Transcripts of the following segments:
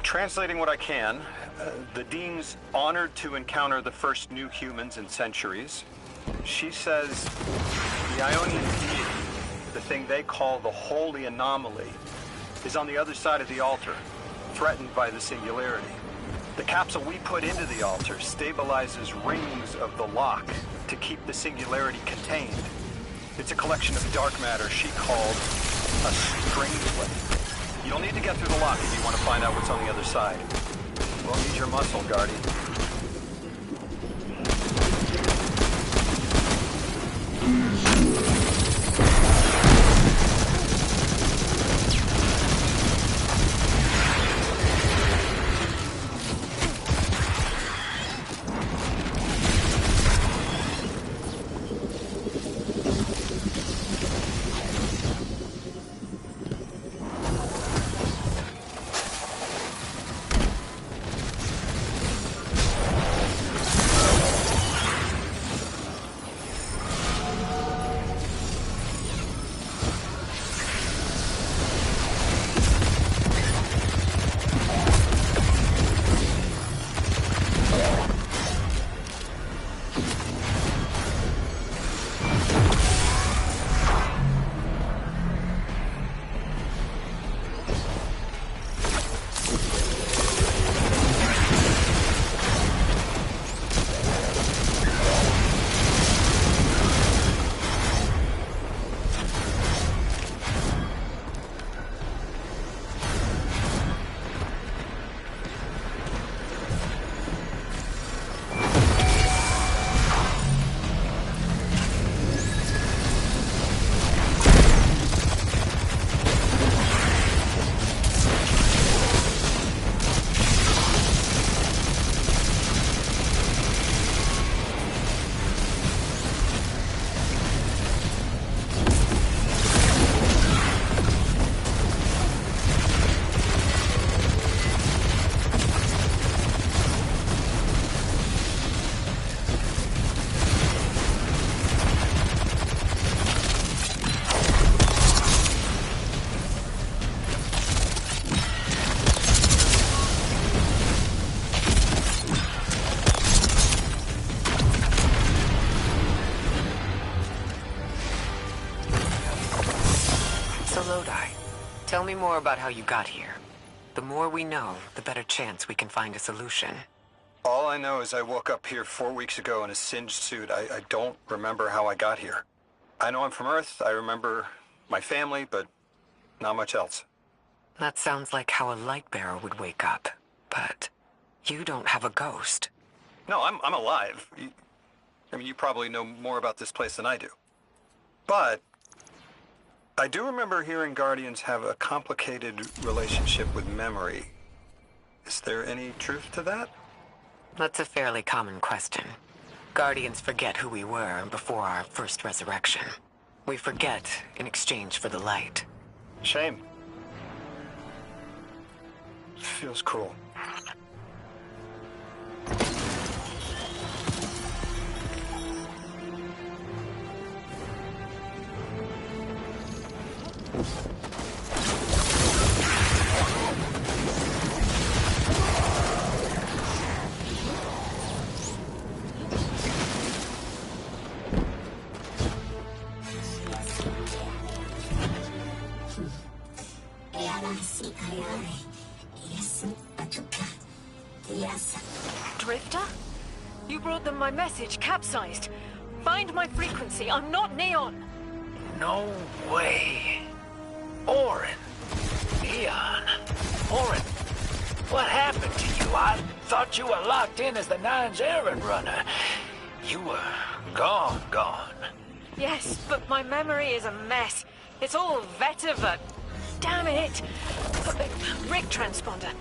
Translating what I can, the Dean's honored to encounter the first new humans in centuries. She says the Ionian deity, the thing they call the Holy Anomaly, is on the other side of the altar, threatened by the Singularity. The capsule we put into the altar stabilizes rings of the lock to keep the Singularity contained. It's a collection of dark matter she called a Strangelet. You'll need to get through the lock if you want to find out what's on the other side. We'll need your muscle, Guardy. Tell me more about how you got here. The more we know, the better chance we can find a solution. All I know is I woke up here 4 weeks ago in a singed suit. I don't remember how I got here. I know I'm from Earth. I remember my family, but not much else. That sounds like how a light bearer would wake up. But you don't have a ghost. No, I'm alive. You probably know more about this place than I do. But I do remember hearing Guardians have a complicated relationship with memory. Is there any truth to that? That's a fairly common question. Guardians forget who we were before our first resurrection. We forget in exchange for the light. Shame. Feels cruel. Drifter? You brought them my message, capsized. Find my frequency, I'm not Neon. No way. Orin. Neon. Orin, what happened to you? I thought you were locked in as the Nine's errand runner. You were gone. Yes, but my memory is a mess. It's all vetiver. Damn it! Rig transponder.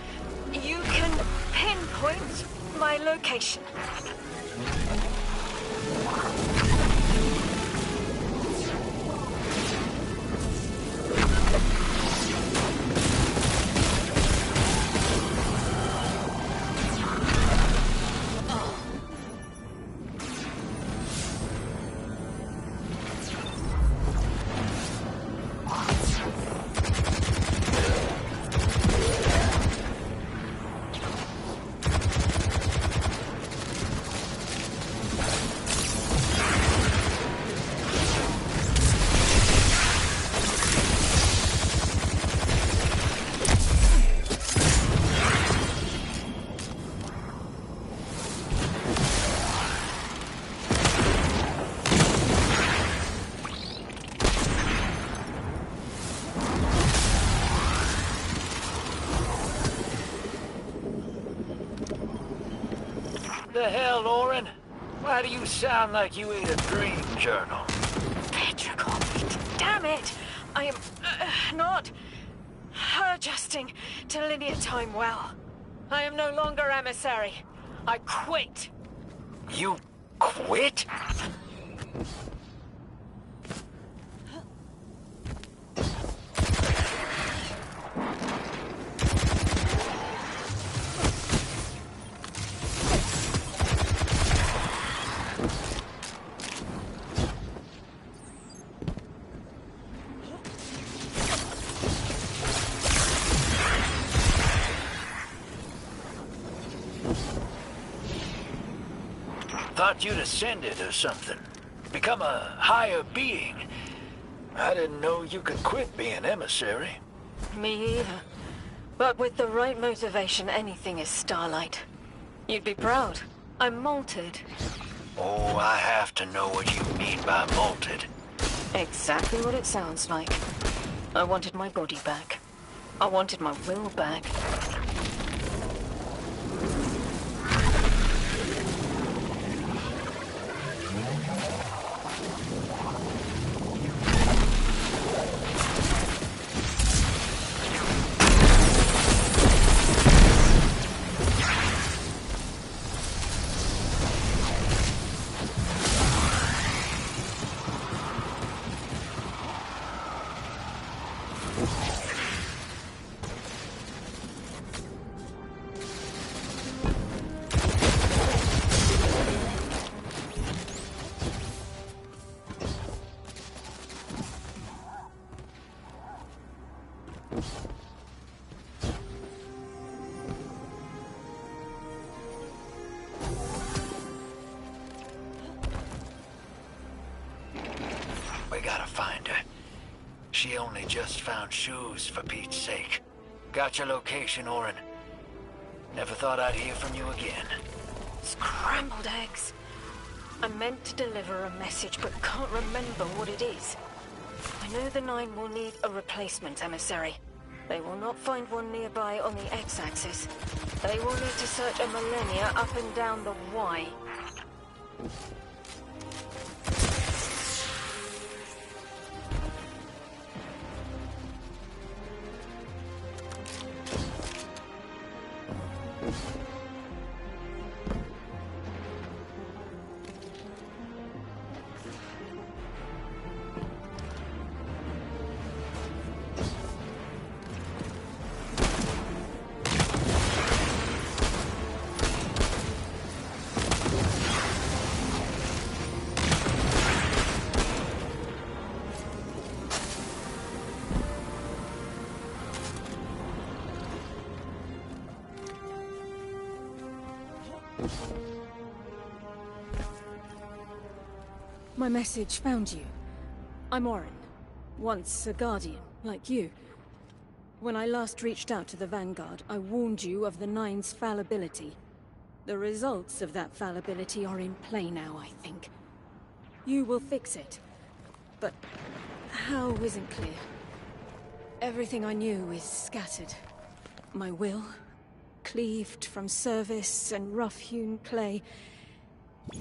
You can pinpoint my location. The hell, Orin? Why do you sound like you ate a dream journal? Petrichor, damn it! I am not adjusting to linear time well. I am no longer emissary. I quit. You quit? Thought you'd ascended or something. Become a higher being. I didn't know you could quit being emissary. Me either. But with the right motivation, anything is Starlight. You'd be proud. I'm malted. Oh, I have to know what you mean by malted. Exactly what it sounds like. I wanted my body back. I wanted my will back. We gotta find her. She only just found shoes, for Pete's sake. Got your location, Orin. Never thought I'd hear from you again. Scrambled eggs. I meant to deliver a message, but can't remember what it is. I know the Nine will need a replacement emissary. They will not find one nearby on the X-axis. They will need to search a millennia up and down the Y. My message found you. I'm Orin. Once a Guardian, like you. When I last reached out to the Vanguard, I warned you of the Nine's fallibility. The results of that fallibility are in play now, I think. You will fix it. But how isn't clear. Everything I knew is scattered. My will, cleaved from service and rough-hewn clay.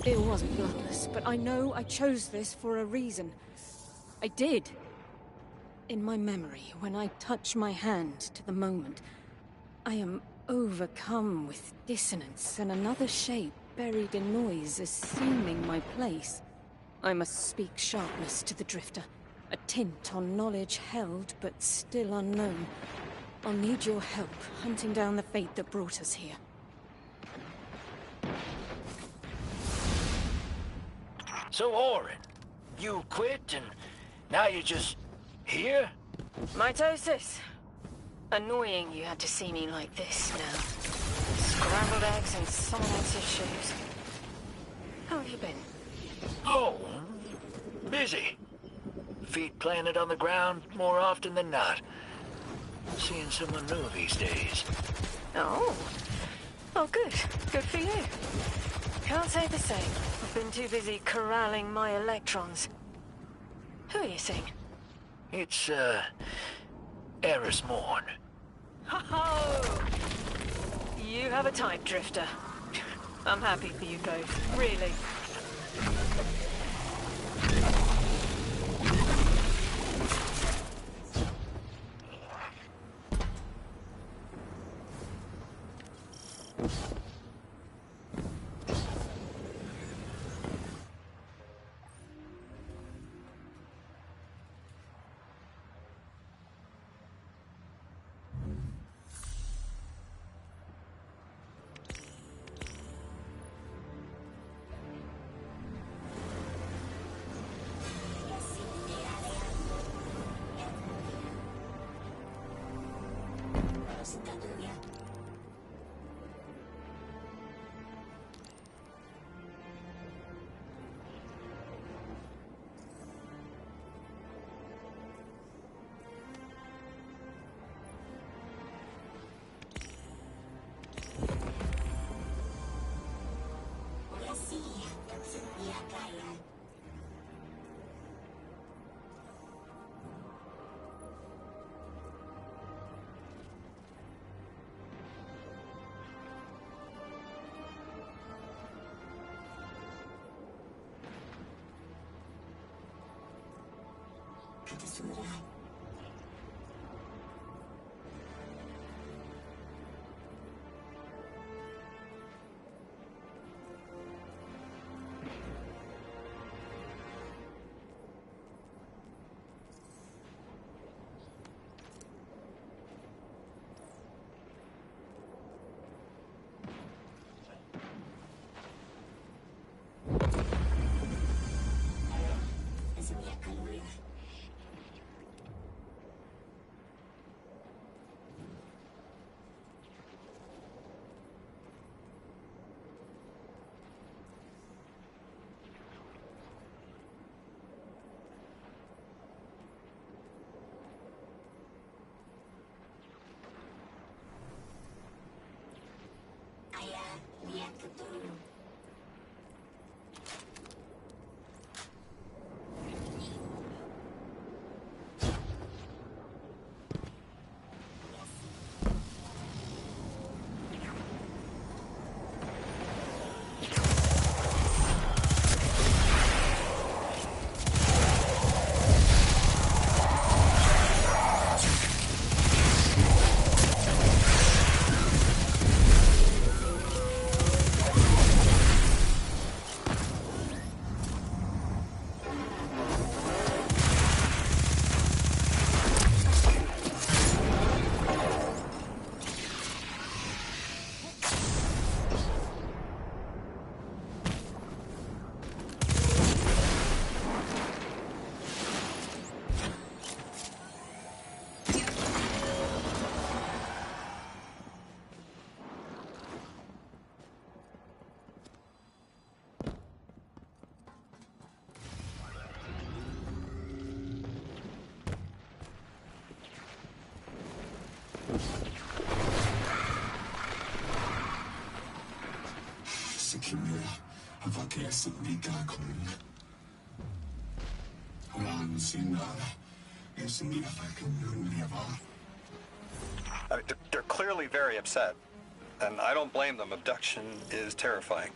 It wasn't bloodless, but I know I chose this for a reason. I did. In my memory, when I touch my hand to the moment, I am overcome with dissonance and another shape buried in noise assuming my place. I must speak sharpness to the Drifter, a tint on knowledge held but still unknown. I'll need your help hunting down the fate that brought us here. So, Orin, you quit and now you're just here? Mitosis. Annoying you had to see me like this now. Scrambled eggs and someone else's shoes. How have you been? Oh, busy. Feet planted on the ground more often than not. Seeing someone new these days. Oh. Oh, good. Good for you. Can't say the same. I've been too busy corralling my electrons. Who are you seeing? It's, Eris Morn. Ho-ho! You have a type, Drifter. I'm happy for you both, really. They're clearly very upset, and I don't blame them. Abduction is terrifying.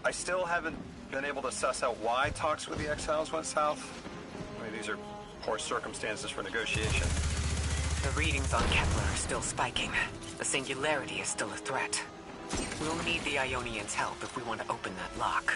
I still haven't been able to suss out why talks with the Exiles went south. I mean, these are poor circumstances for negotiation. The readings on Kepler are still spiking. The singularity is still a threat. We'll need the Ionians' help if we want to open that lock.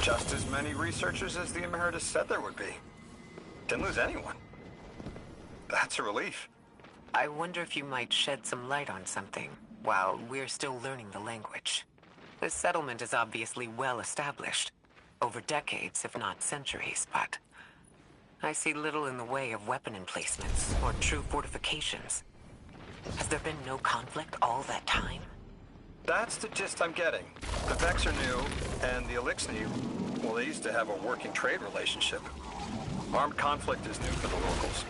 Just as many researchers as the Emeritus said there would be. Didn't lose anyone. That's a relief. I wonder if you might shed some light on something while we're still learning the language. This settlement is obviously well established. Over decades, if not centuries, but I see little in the way of weapon emplacements or true fortifications. Has there been no conflict all that time? That's the gist I'm getting. The Vex are new, and the Eliksni, well, they used to have a working trade relationship. Armed conflict is new for the locals.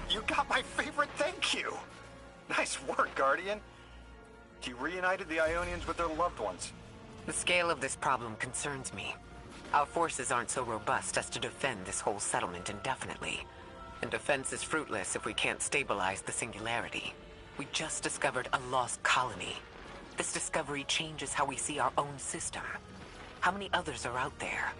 You got my favorite thank you! Nice work, Guardian. You reunited the Ionians with their loved ones. The scale of this problem concerns me. Our forces aren't so robust as to defend this whole settlement indefinitely. And defense is fruitless if we can't stabilize the singularity. We just discovered a lost colony. This discovery changes how we see our own system. How many others are out there?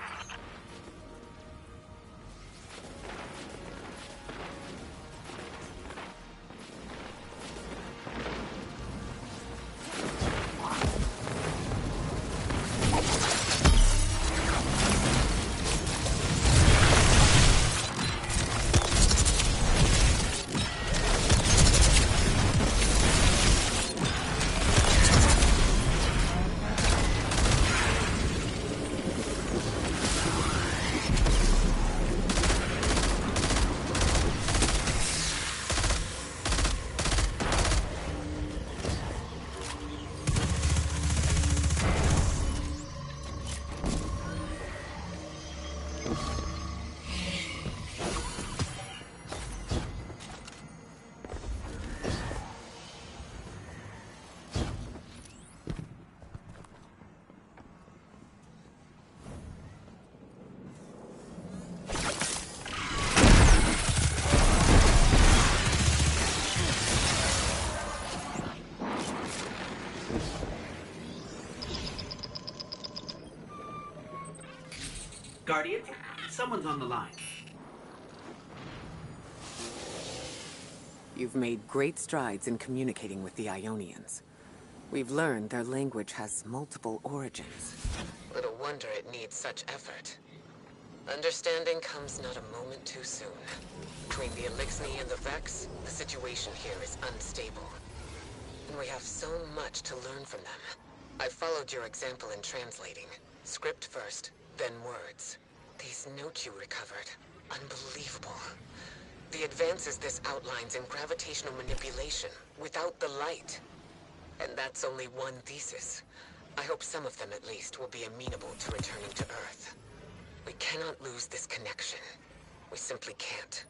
Guardian, someone's on the line. You've made great strides in communicating with the Ionians. We've learned their language has multiple origins. Little wonder it needs such effort. Understanding comes not a moment too soon. Between the Eliksni and the Vex, the situation here is unstable. And we have so much to learn from them. I followed your example in translating. Script first, then words. These notes you recovered. Unbelievable. The advances this outlines in gravitational manipulation, without the light. And that's only one thesis. I hope some of them at least will be amenable to returning to Earth. We cannot lose this connection. We simply can't.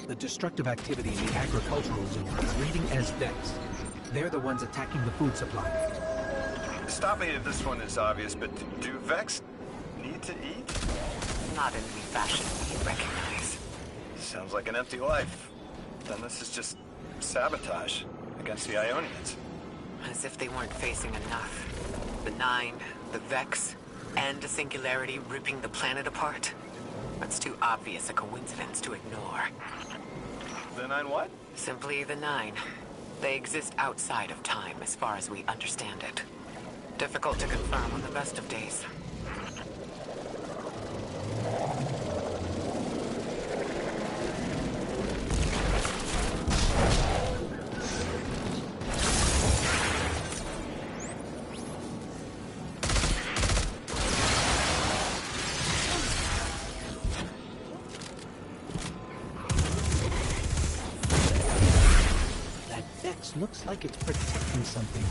The destructive activity in the agricultural zone is reading as Vex. They're the ones attacking the food supply. Stop me if this one is obvious, but do Vex need to eat? Not in any fashion we recognize. Sounds like an empty life. Then this is just sabotage against the Ionians. As if they weren't facing enough. The Nine, the Vex, and a singularity ripping the planet apart. That's too obvious a coincidence to ignore. The Nine what? Simply the Nine. They exist outside of time as far as we understand it. Difficult to confirm on the best of days. Looks like it's protecting something.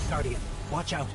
Guardian, watch out.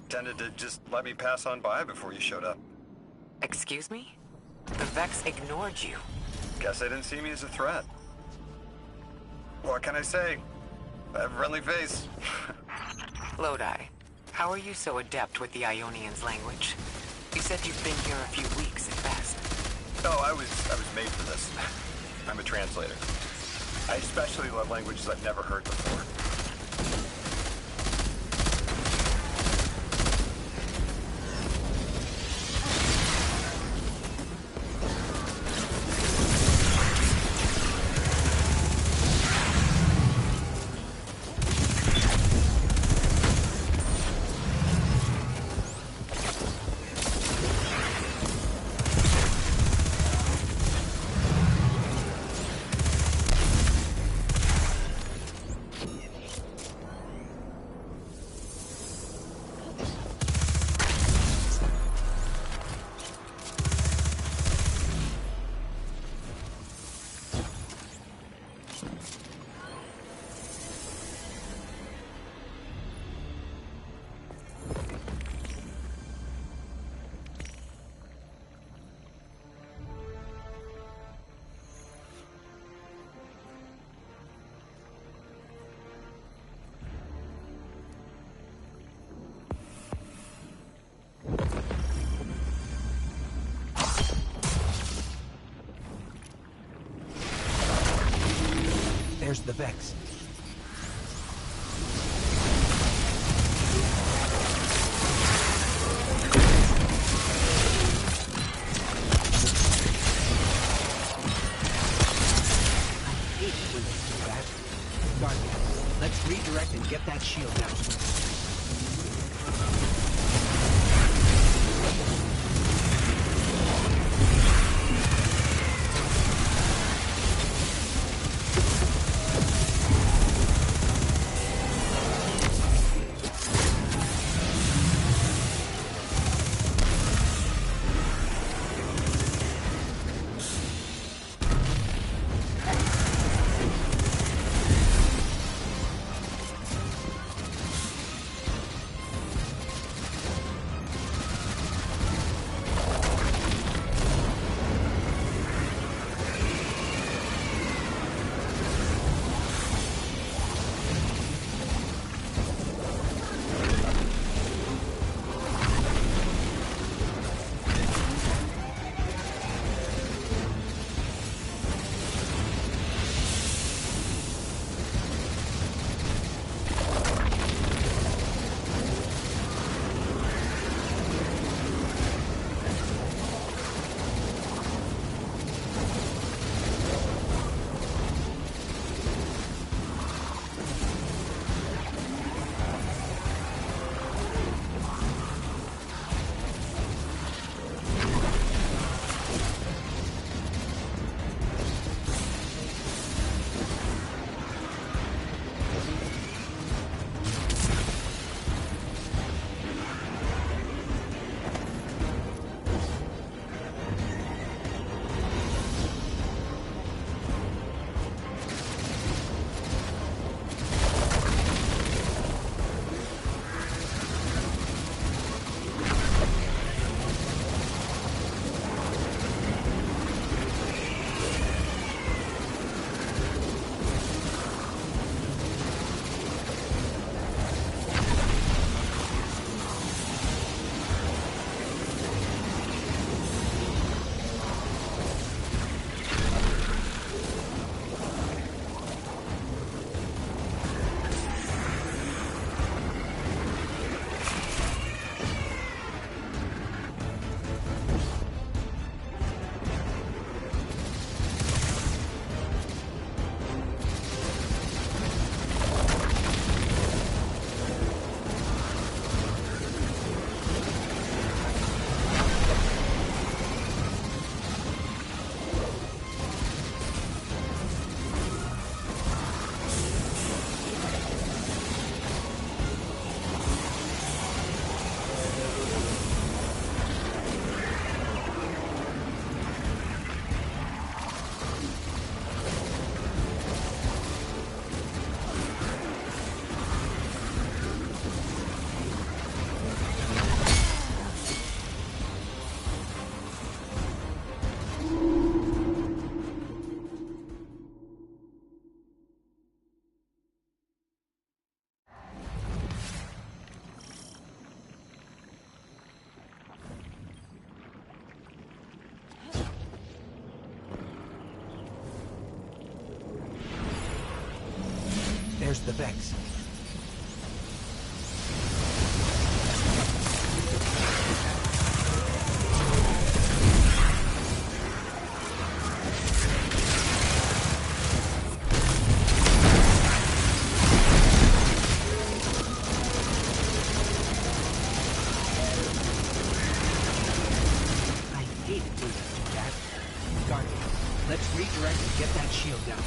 Tended to just let me pass on by before you showed up. Excuse me? The Vex ignored you. Guess they didn't see me as a threat. What can I say? I have a friendly face. Lodi, how are you so adept with the Ionians' language? You said you've been here a few weeks at best. Oh, I was made for this. I'm a translator. I especially love languages I've never heard before. There's the Vex. I hate when they do that. Guardian, let's redirect and get that shield down. There's the Vex. Let's redirect and get that shield down.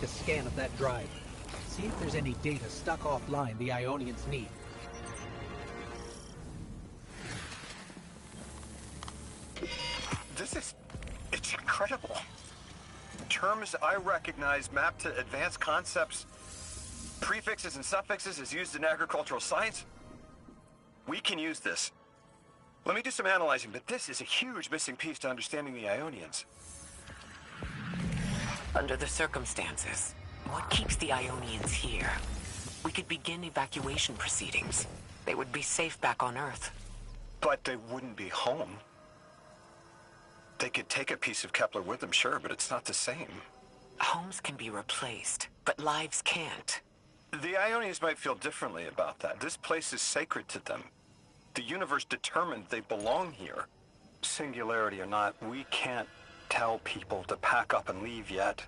Scan of that drive. See if there's any data stuck offline the Ionians need. It's incredible. Terms I recognize mapped to advanced concepts, prefixes and suffixes as used in agricultural science. We can use this. Let me do some analyzing, but this is a huge missing piece to understanding the Ionians. Under the circumstances, what keeps the Ionians here? We could begin evacuation proceedings. They would be safe back on Earth. But they wouldn't be home. They could take a piece of Kepler with them, sure, but it's not the same. Homes can be replaced, but lives can't. The Ionians might feel differently about that. This place is sacred to them. The universe determined they belong here. Singularity or not, we can't tell people to pack up and leave yet.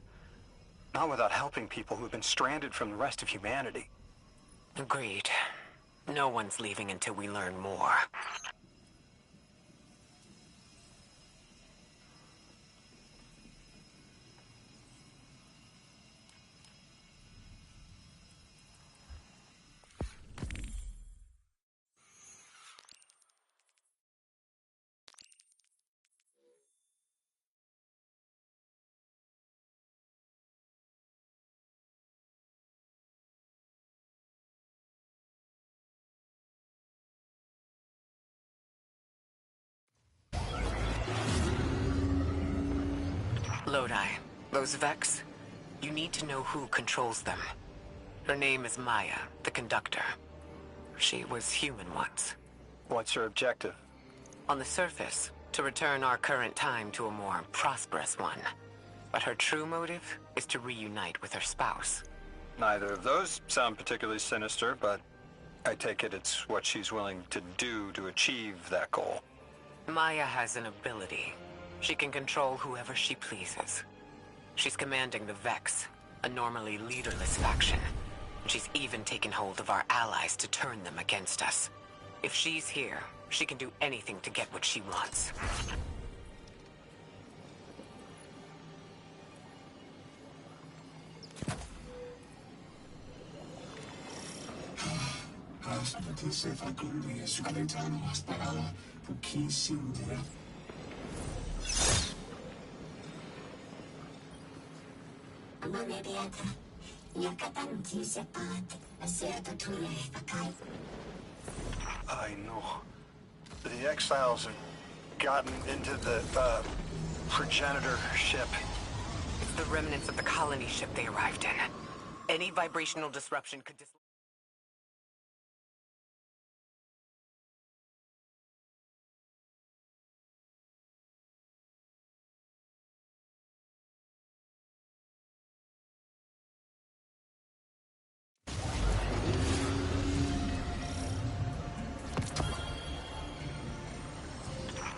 Not without helping people who've been stranded from the rest of humanity. Agreed. No one's leaving until we learn more. Lodi, those Vex, you need to know who controls them. Her name is Maya, the conductor. She was human once. What's her objective? On the surface, to return our current time to a more prosperous one. But her true motive is to reunite with her spouse. Neither of those sound particularly sinister, but I take it it's what she's willing to do to achieve that goal. Maya has an ability. She can control whoever she pleases. She's commanding the Vex, a normally leaderless faction. She's even taken hold of our allies to turn them against us. If she's here, she can do anything to get what she wants. I know. The Exiles have gotten into the, progenitor ship. It's the remnants of the colony ship they arrived in. Any vibrational disruption could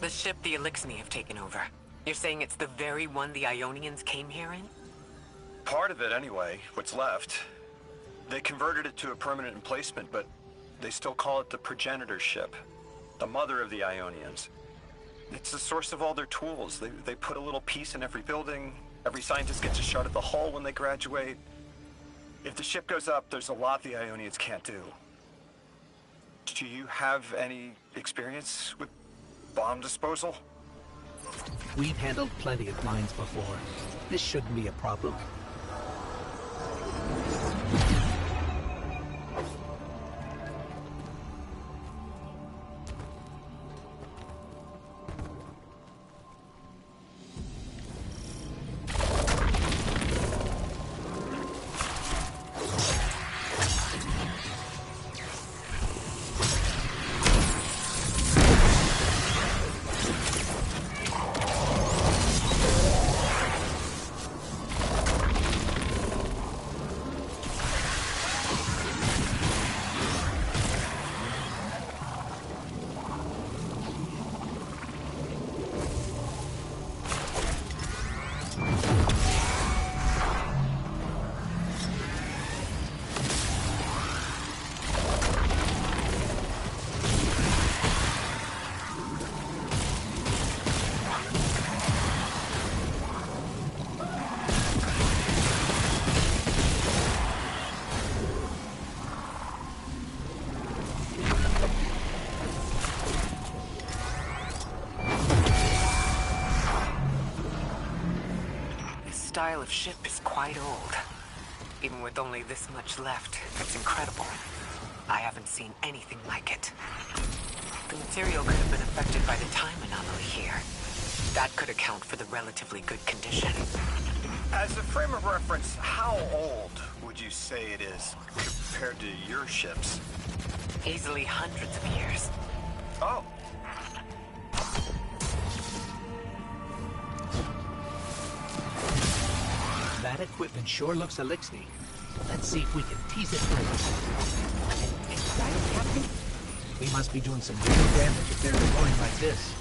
The ship the Elixni have taken over. You're saying it's the very one the Ionians came here in? Part of it, anyway, what's left. They converted it to a permanent emplacement, but they still call it the progenitor ship. The mother of the Ionians. It's the source of all their tools. They put a little piece in every building. Every scientist gets a shot at the hull when they graduate. If the ship goes up, there's a lot the Ionians can't do. Do you have any experience with bomb disposal? We've handled plenty of mines before. This shouldn't be a problem. Style of ship is quite old. Even with only this much left, it's incredible. I haven't seen anything like it. The material could have been affected by the time anomaly here. That could account for the relatively good condition. As a frame of reference, how old would you say it is compared to your ships? Easily hundreds of years. Oh. That equipment sure looks Elixni. Let's see if we can tease it through. Is that it, Captain? We must be doing some real damage if they're going like this.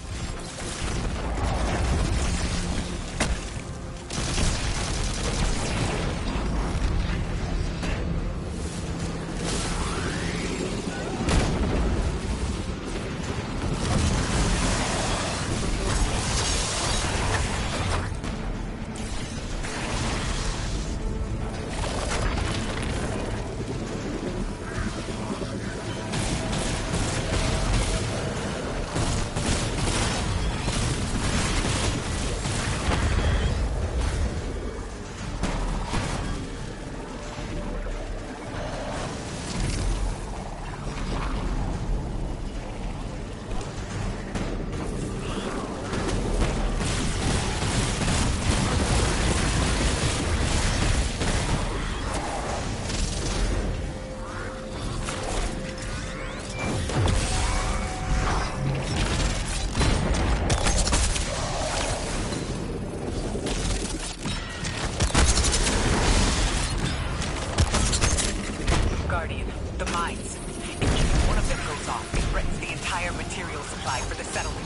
Guardian, the mines. It affects the entire material supply for the settlement.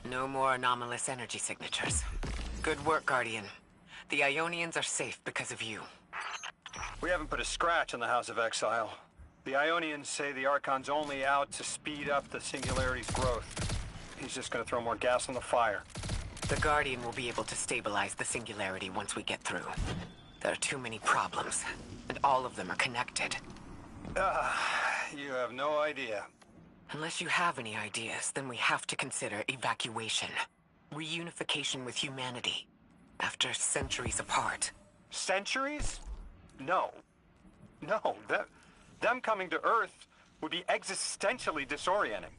No more anomalous energy signatures. Good work, Guardian. The Ionians are safe because of you. We haven't put a scratch on the House of Exile. The Ionians say the Archon's only out to speed up the Singularity's growth. He's just gonna throw more gas on the fire. The Guardian will be able to stabilize the Singularity once we get through. There are too many problems, and all of them are connected. You have no idea. Unless you have any ideas, then we have to consider evacuation. Reunification with humanity. After centuries apart. Centuries? No. No, them coming to Earth would be existentially disorienting.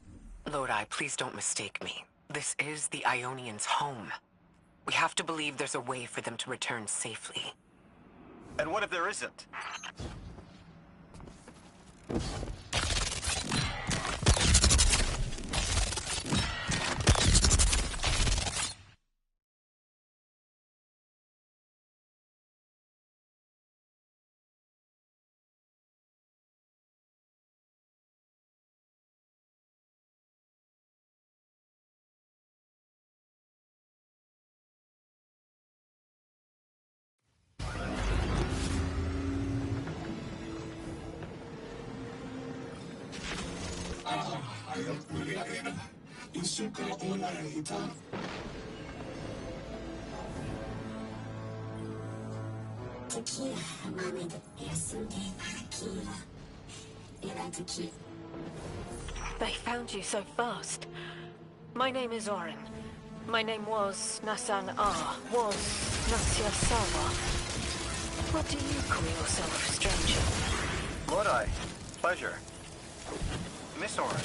Lodi, please don't mistake me. This is the Ionians' home. We have to believe there's a way for them to return safely. And what if there isn't? They found you so fast. My name is Orin. My name was Nasan R. Was Nasya Sawa. What do you call yourself, stranger? Lodi, pleasure. Miss Orin,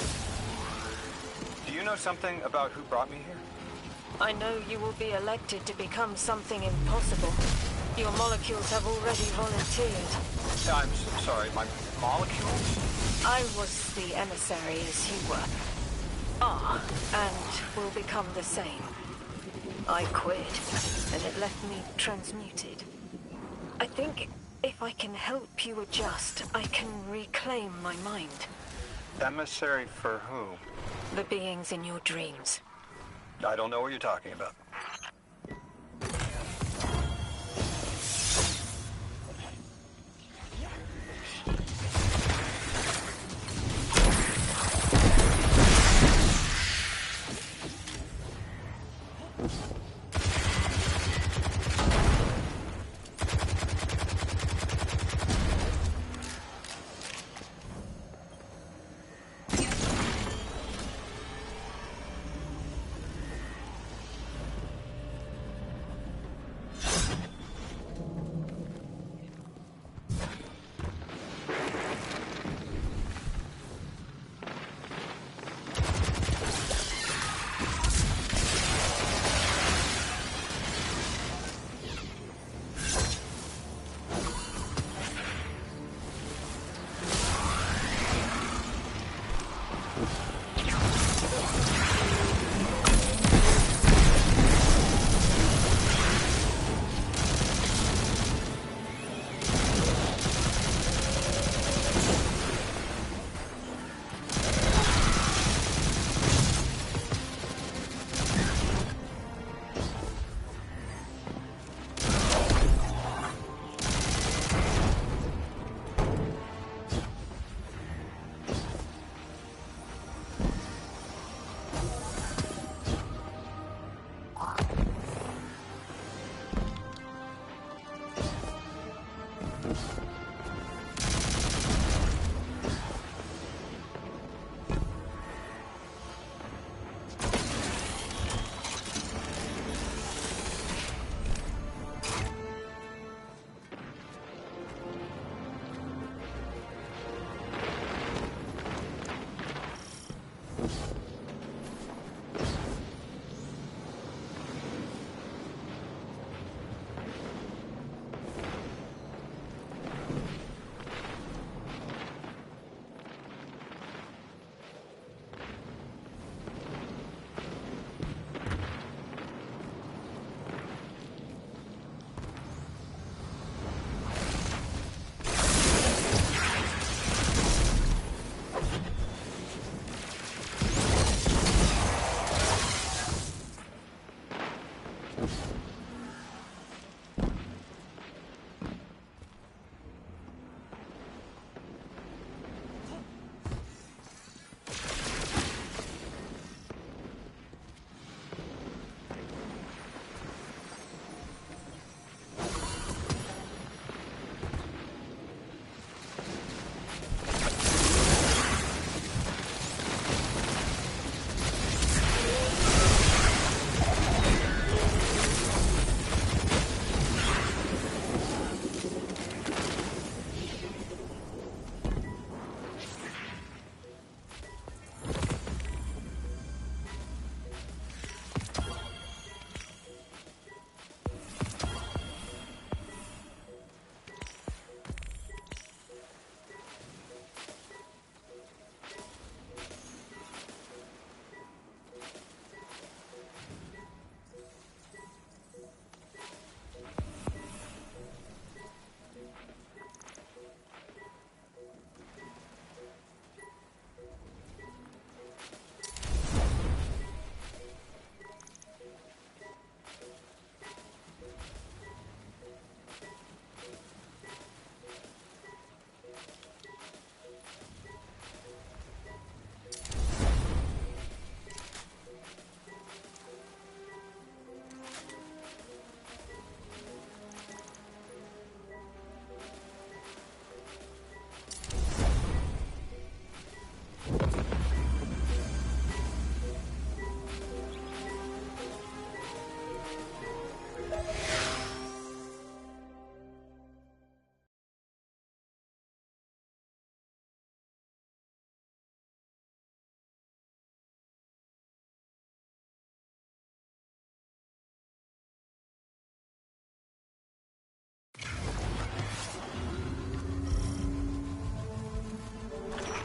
do you know something about who brought me here? I know you will be elected to become something impossible. Your molecules have already volunteered. I'm sorry, my molecules? I was the emissary as you were. And will become the same. I quit, and it left me transmuted. I think if I can help you adjust, I can reclaim my mind. Emissary for who? The beings in your dreams. I don't know what you're talking about.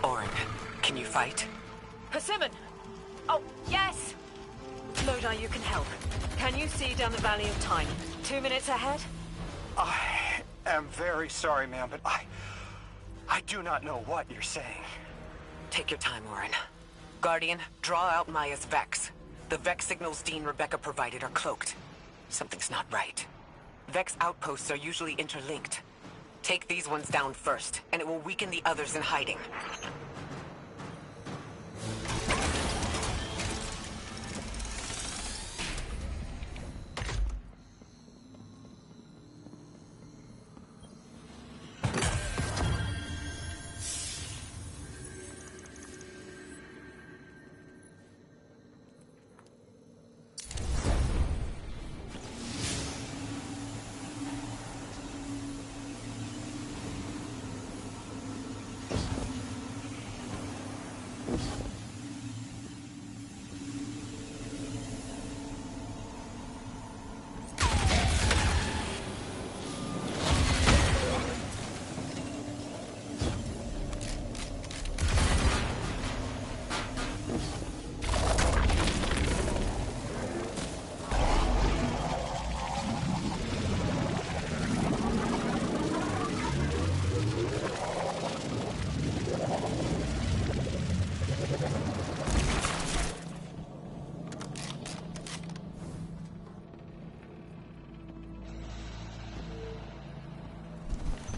Orin, can you fight? Persimmon! Oh, yes! Lodi, you can help. Can you see down the Valley of Time? 2 minutes ahead? I am very sorry, ma'am, but I do not know what you're saying. Take your time, Orin. Guardian, draw out Maya's Vex. The Vex signals Dean Rebecca provided are cloaked. Something's not right. Vex outposts are usually interlinked. Take these ones down first, and it will weaken the others in hiding.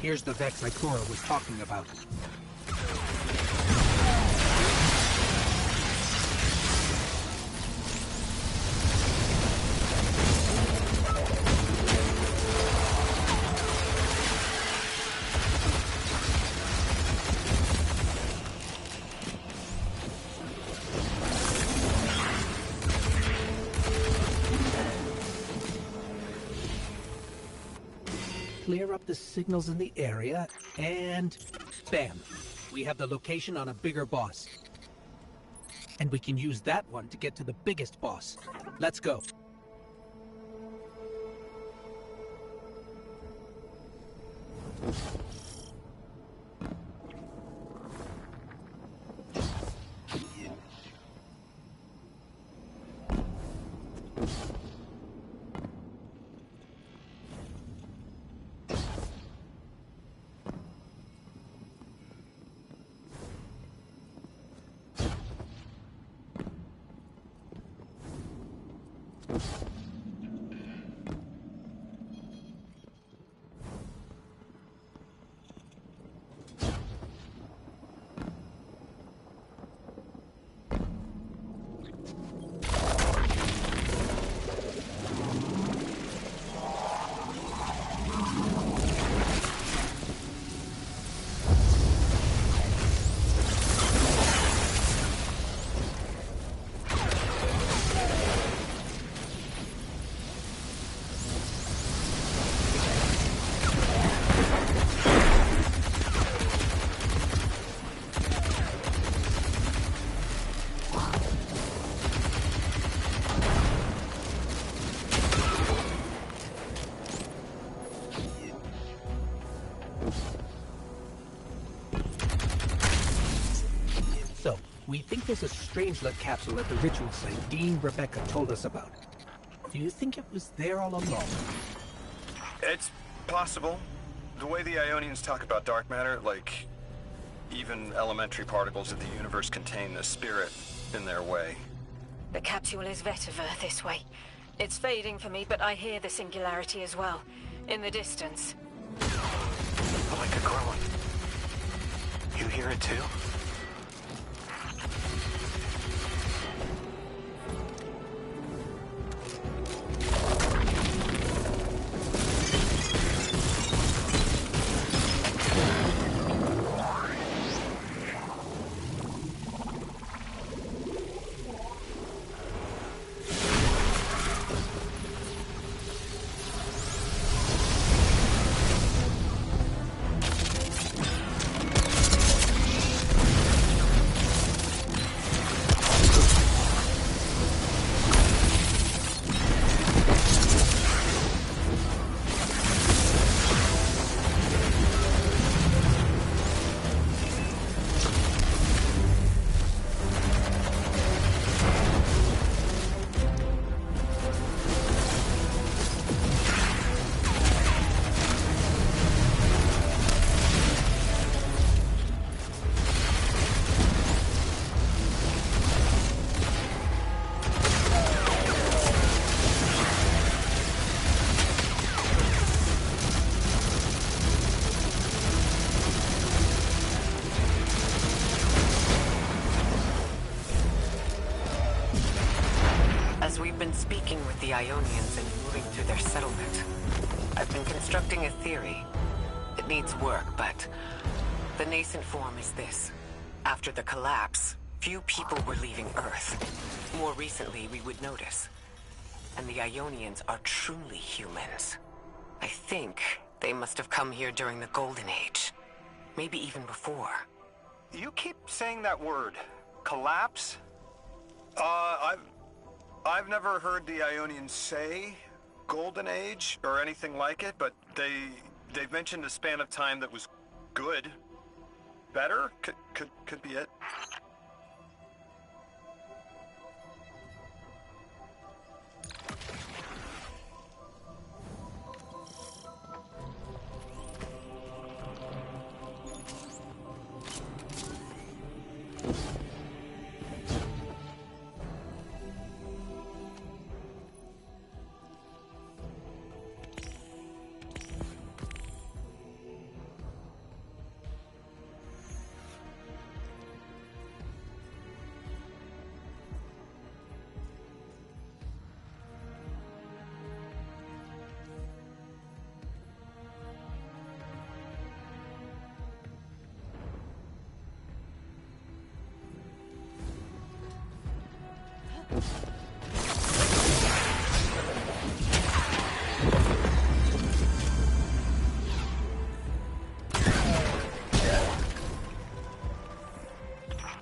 Here's the Vex Ikora was talking about. clear up the signals in the area, and bam! We have the location on a bigger boss. And we can use that one to get to the biggest boss. Let's go. So, we think there's a Strangelet capsule at the ritual site Dean Rebecca told us about. Do you think it was there all along? It's possible. The way the Ionians talk about dark matter, like even elementary particles of the universe contain the spirit in their way. The capsule is vetiver this way. It's fading for me, but I hear the singularity as well. In the distance. Like a growing. You hear it too? As we've been speaking with the Ionians and moving through their settlement, I've been constructing a theory. It needs work, but the nascent form is this. After the collapse, few people were leaving Earth. More recently, we would notice. And the Ionians are truly humans. I think they must have come here during the Golden Age. Maybe even before. You keep saying that word. Collapse? I've never heard the Ionians say Golden Age or anything like it, but they've mentioned a span of time that was good. Better? Could be it.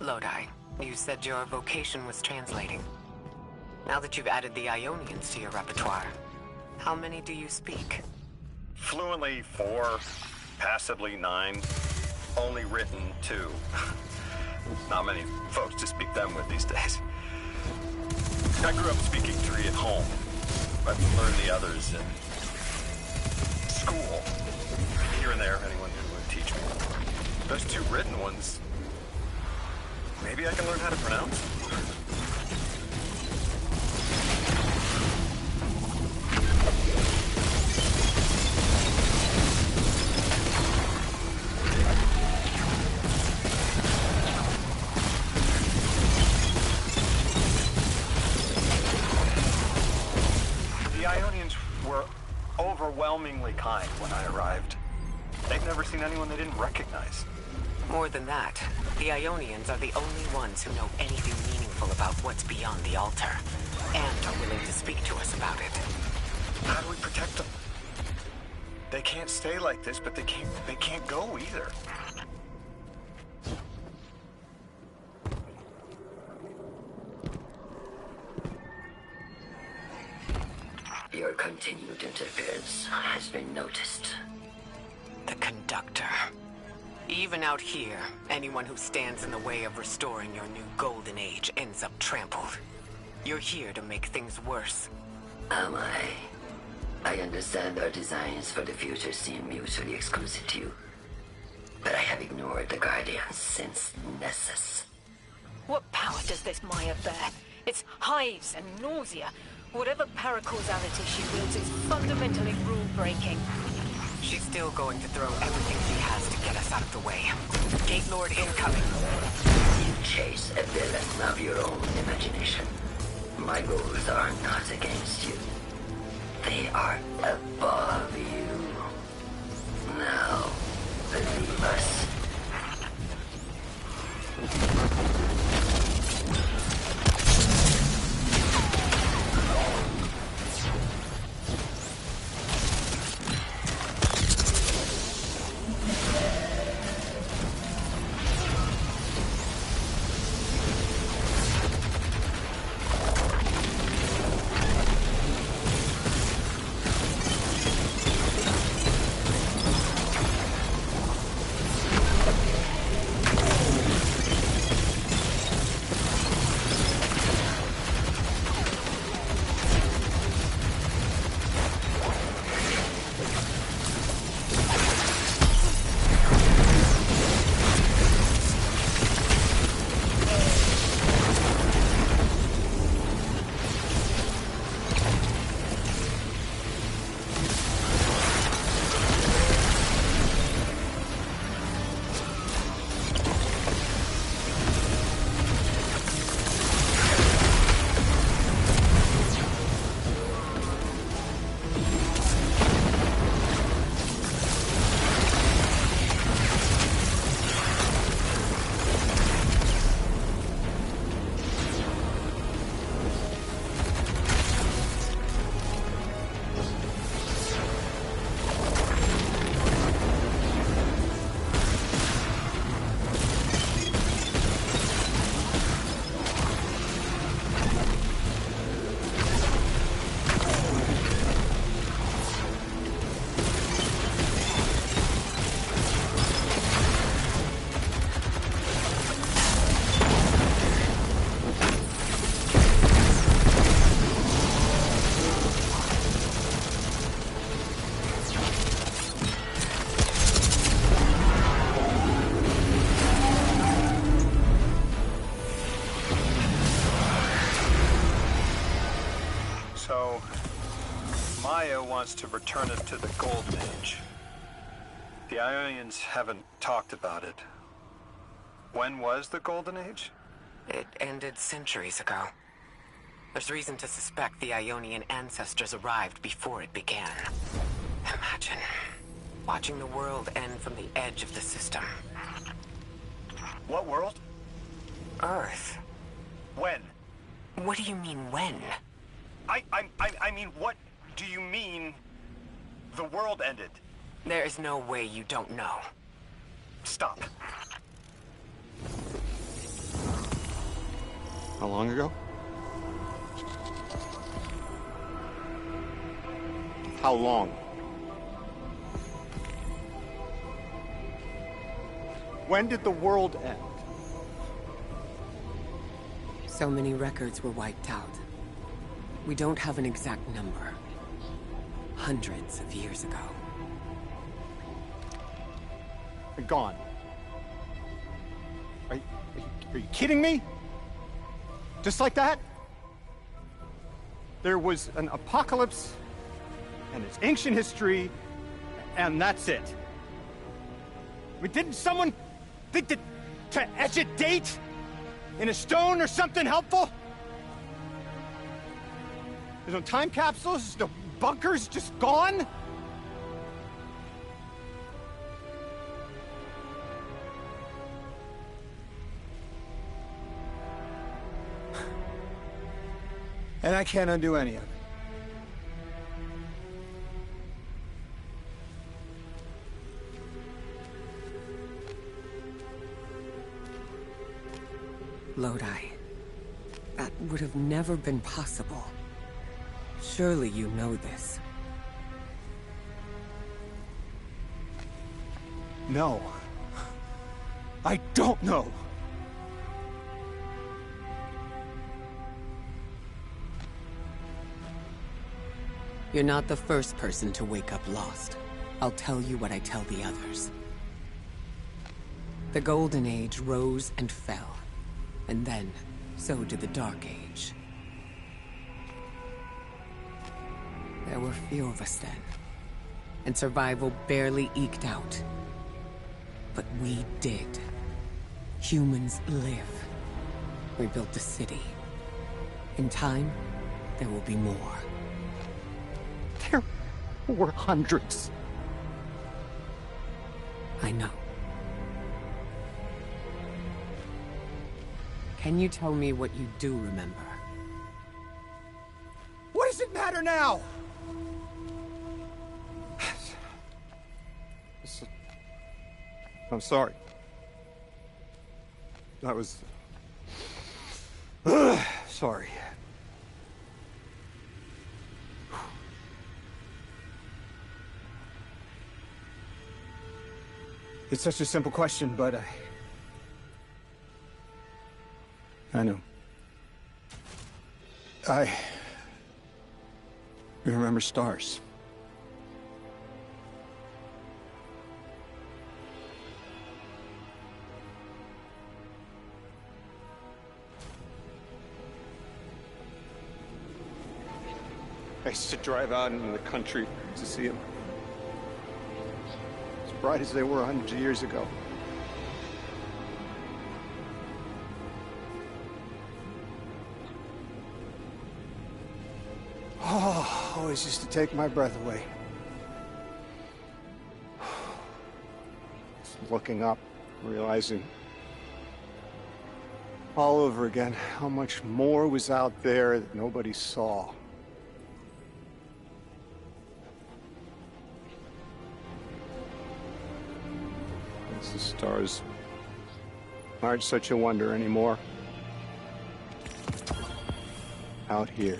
Lodi, you said your vocation was translating. Now that you've added the Ionians to your repertoire, how many do you speak? Fluently 4, passably 9, only written 2. Not many folks to speak them with these days. I grew up speaking 3 at home, but learned the others in school. Here and there, anyone who would teach me. Those 2 written ones, maybe I can learn how to pronounce. The Ionians were overwhelmingly kind when I arrived. They've never seen anyone they didn't recognize. More than that, the Ionians are the only ones who know anything meaningful about what's beyond the altar, and are willing to speak to us about it. How do we protect them? They can't stay like this, but they can't go either. Your continued interference has been noticed. The conductor. Even out here, anyone who stands in the way of restoring your new golden age ends up trampled. You're here to make things worse. Am I? I understand our designs for the future seem mutually exclusive to you. But I have ignored the Guardians since Nessus. What power does this Maya bear? It's hives and nausea. Whatever paracausality she wields is fundamentally rule-breaking. She's still going to throw everything she has to get us out of the way. Gate Lord incoming. You chase a villain of your own imagination. My goals are not against you. They are above you. Now, believe us. So, Maya wants to return us to the Golden Age. The Ionians haven't talked about it. When was the Golden Age? It ended centuries ago. There's reason to suspect the Ionian ancestors arrived before it began. Imagine watching the world end from the edge of the system. What world? Earth. When? What do you mean, when? I mean, what do you mean the world ended? There is no way you don't know. Stop. How long ago? How long? When did the world end? So many records were wiped out. We don't have an exact number. Hundreds of years ago. They're gone. Are you kidding me? Just like that? There was an apocalypse, and it's ancient history, and that's it. I mean, didn't someone think that to etch a date in a stone or something helpful? There's no time capsules, no bunkers, just gone? And I can't undo any of it. Lodi. That would have never been possible. Surely you know this. No. I don't know. You're not the first person to wake up lost. I'll tell you what I tell the others. The Golden Age rose and fell. And then, so did the Dark Age. There were few of us then. And survival barely eked out. But we did. Humans live. We built a city. In time, there will be more. There were hundreds. I know. Can you tell me what you do remember? What does it matter now? I'm sorry. That was... sorry. It's such a simple question, but I know. I remember stars. I used to drive out into the country to see them. As bright as they were hundreds of years ago. Oh, always used to take my breath away. Just looking up, realizing all over again how much more was out there that nobody saw. The stars aren't such a wonder anymore. Out here.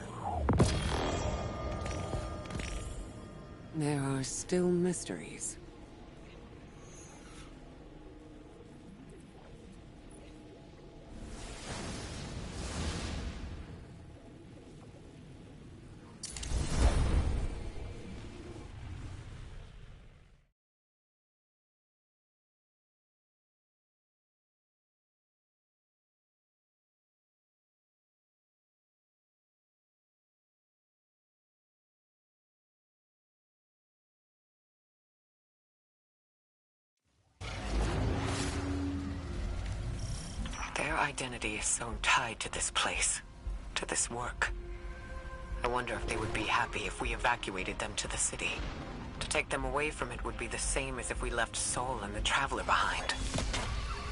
There are still mysteries. Their identity is so tied to this place, to this work. I wonder if they would be happy if we evacuated them to the city. To take them away from it would be the same as if we left Sol and the Traveler behind.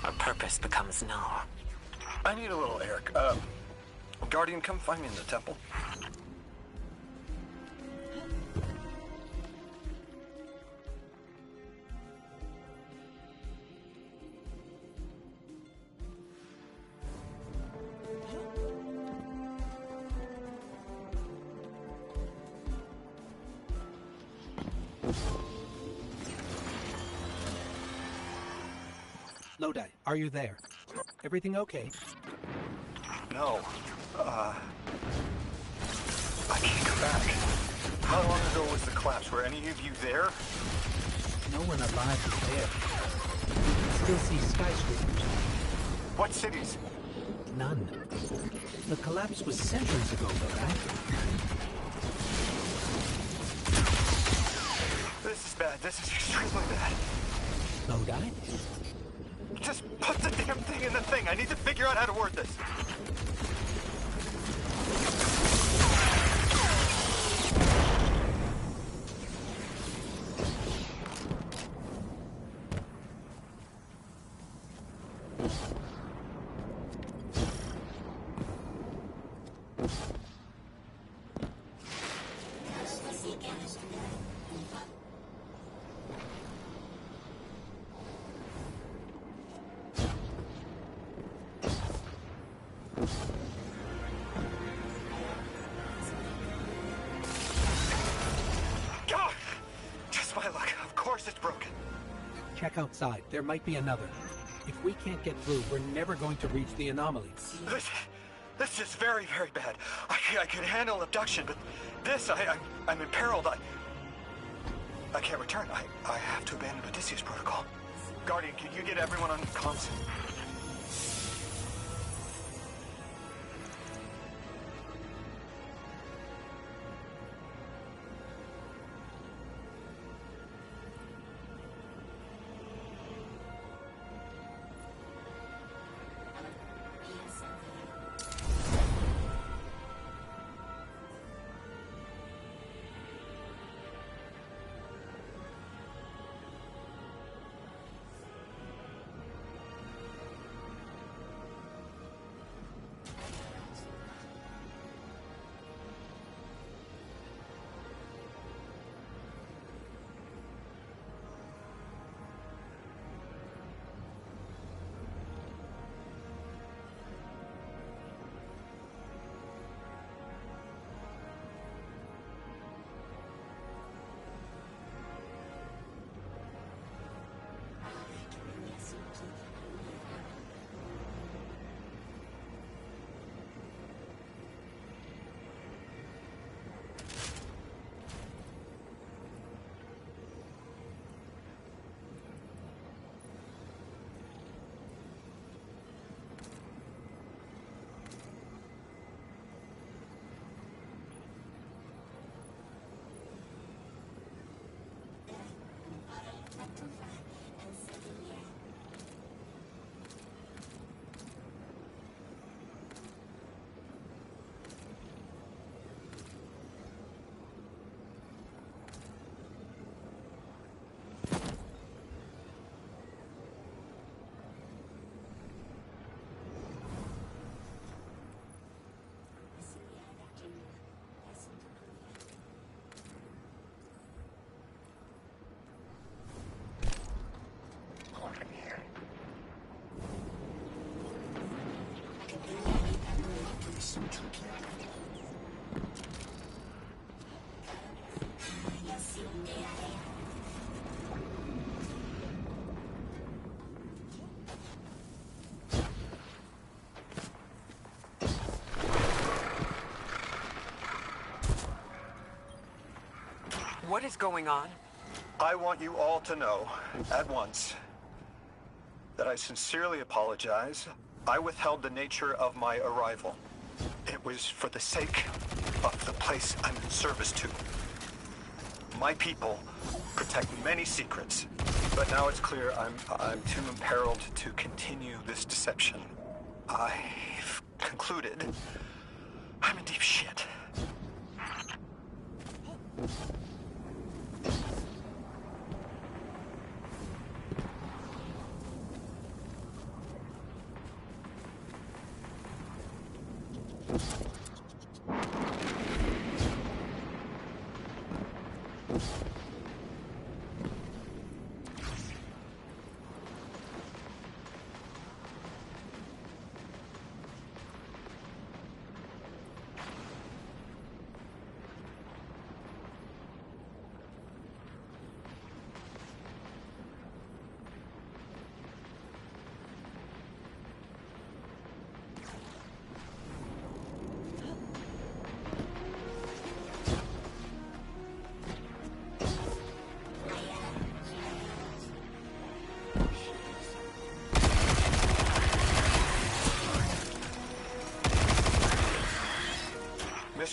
Our purpose becomes null. I need a little Eric. Guardian, come find me in the temple. Lodi, are you there? Everything okay? No. I can't come back. How long ago was the collapse? Were any of you there? No one alive is there. You can still see skyscrapers. What cities? None. The collapse was centuries ago, Lodi. This is bad. This is extremely bad. Lodi? Just put the damn thing in the thing. I need to figure out how to word this. God! Just my luck. Of course it's broken. Check outside. There might be another. If we can't get through, we're never going to reach the anomaly. This is very, very bad. I could handle abduction, but this, I'm imperiled. I can't return. I have to abandon Odysseus protocol. Guardian, can you get everyone on comms? What is going on? I want you all to know, at once, that I sincerely apologize. I withheld the nature of my arrival. It was for the sake of the place I'm in service to. My people protect many secrets, but now it's clear I'm too imperiled to continue this deception. I've concluded I'm in deep shit.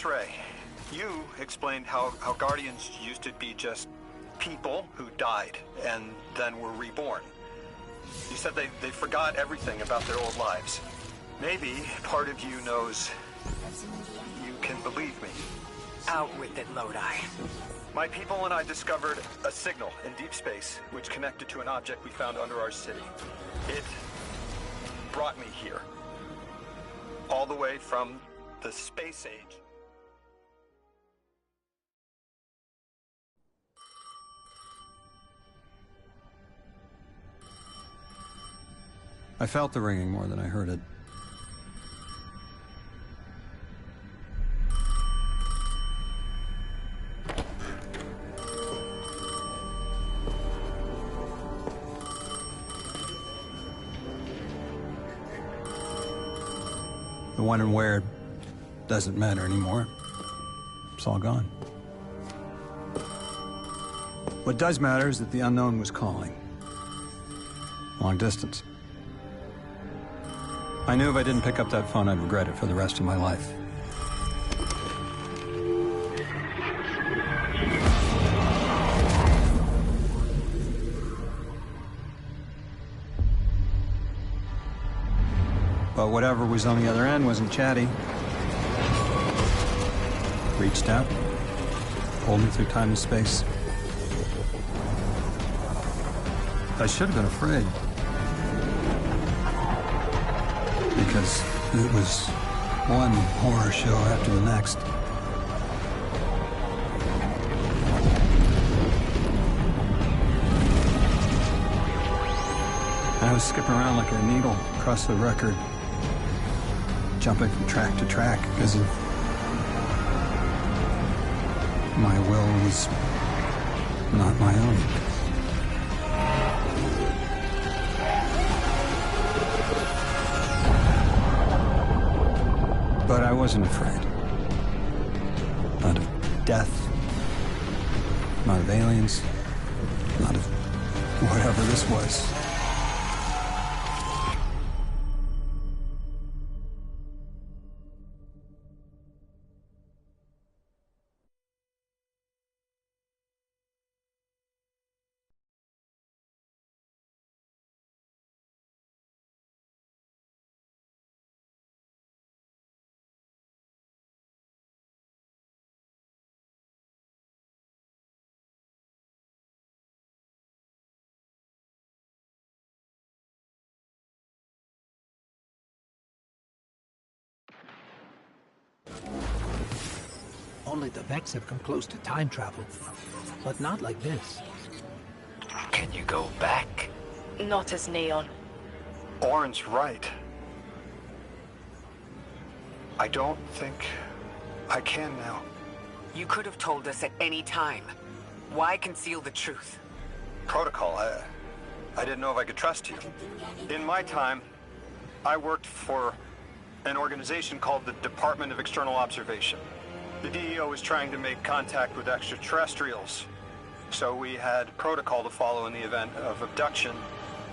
Miss Ray, you explained how Guardians used to be just people who died and then were reborn. You said they forgot everything about their old lives. Maybe part of you knows you can believe me. Out with it, Lodi. My people and I discovered a signal in deep space which connected to an object we found under our city. It brought me here. All the way from the space age. I felt the ringing more than I heard it. The when and where doesn't matter anymore. It's all gone. What does matter is that the unknown was calling. Long distance. I knew if I didn't pick up that phone, I'd regret it for the rest of my life. But whatever was on the other end wasn't chatty. Reached out, pulled me through time and space. I should have been afraid. Because it was one horror show after the next. I was skipping around like a needle across the record, jumping from track to track because of my will was not my own. But I wasn't afraid. Not of death, not of aliens, not of whatever this was. Only the Vex have come close to time travel, but not like this. Can you go back? Not as Neon. Orin's right. I don't think I can now. You could have told us at any time. Why conceal the truth? Protocol, I didn't know if I could trust you. In my time, I worked for an organization called the Department of External Observation. The DEO was trying to make contact with extraterrestrials, so we had protocol to follow in the event of abduction.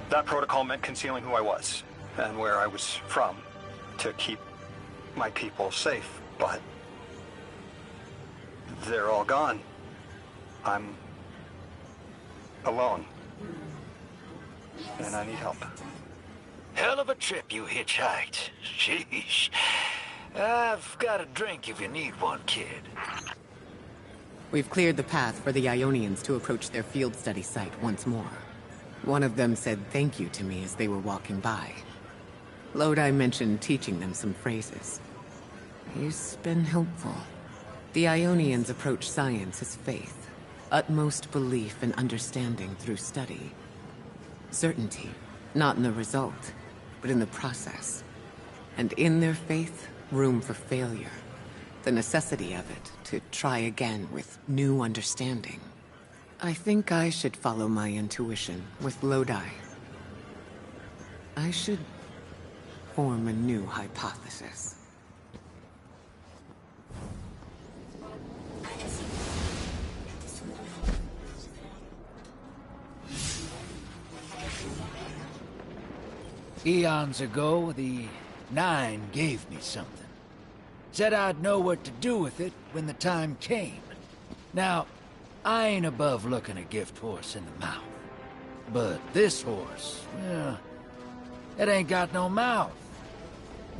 That protocol meant concealing who I was and where I was from to keep my people safe, but they're all gone. I'm alone, and I need help. Hell of a trip you hitchhiked. Sheesh. I've got a drink if you need one, kid. We've cleared the path for the Ionians to approach their field study site once more. One of them said thank you to me as they were walking by. Lodi mentioned teaching them some phrases. He's been helpful. The Ionians approach science as faith, utmost belief and understanding through study. Certainty, not in the result, but in the process. And in their faith, room for failure. The necessity of it to try again with new understanding. I think I should follow my intuition with Lodi. I should form a new hypothesis. Eons ago, the Nine gave me something. Said I'd know what to do with it when the time came. Now, I ain't above looking a gift horse in the mouth. But this horse, well, it ain't got no mouth.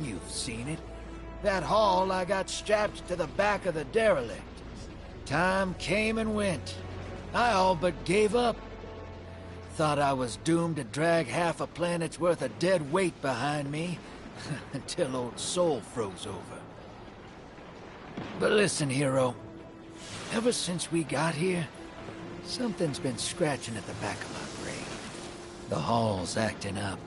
You've seen it. That haul I got strapped to the back of the derelict. Time came and went. I all but gave up. Thought I was doomed to drag half a planet's worth of dead weight behind me until old Soul froze over. But listen, hero. Ever since we got here, something's been scratching at the back of my brain. The hall's acting up.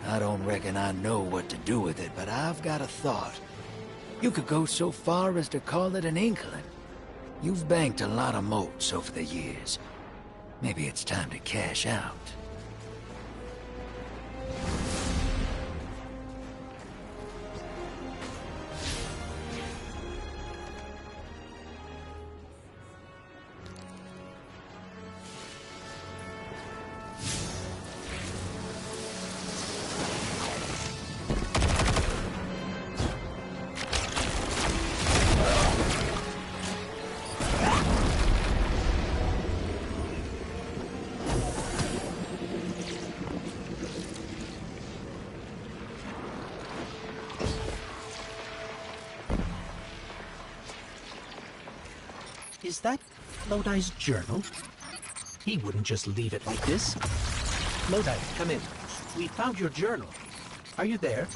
I don't reckon I know what to do with it, but I've got a thought. You could go so far as to call it an inkling. You've banked a lot of motes over the years. Maybe it's time to cash out. Is that Lodi's journal? He wouldn't just leave it like this. Lodi, come in. We found your journal. Are you there?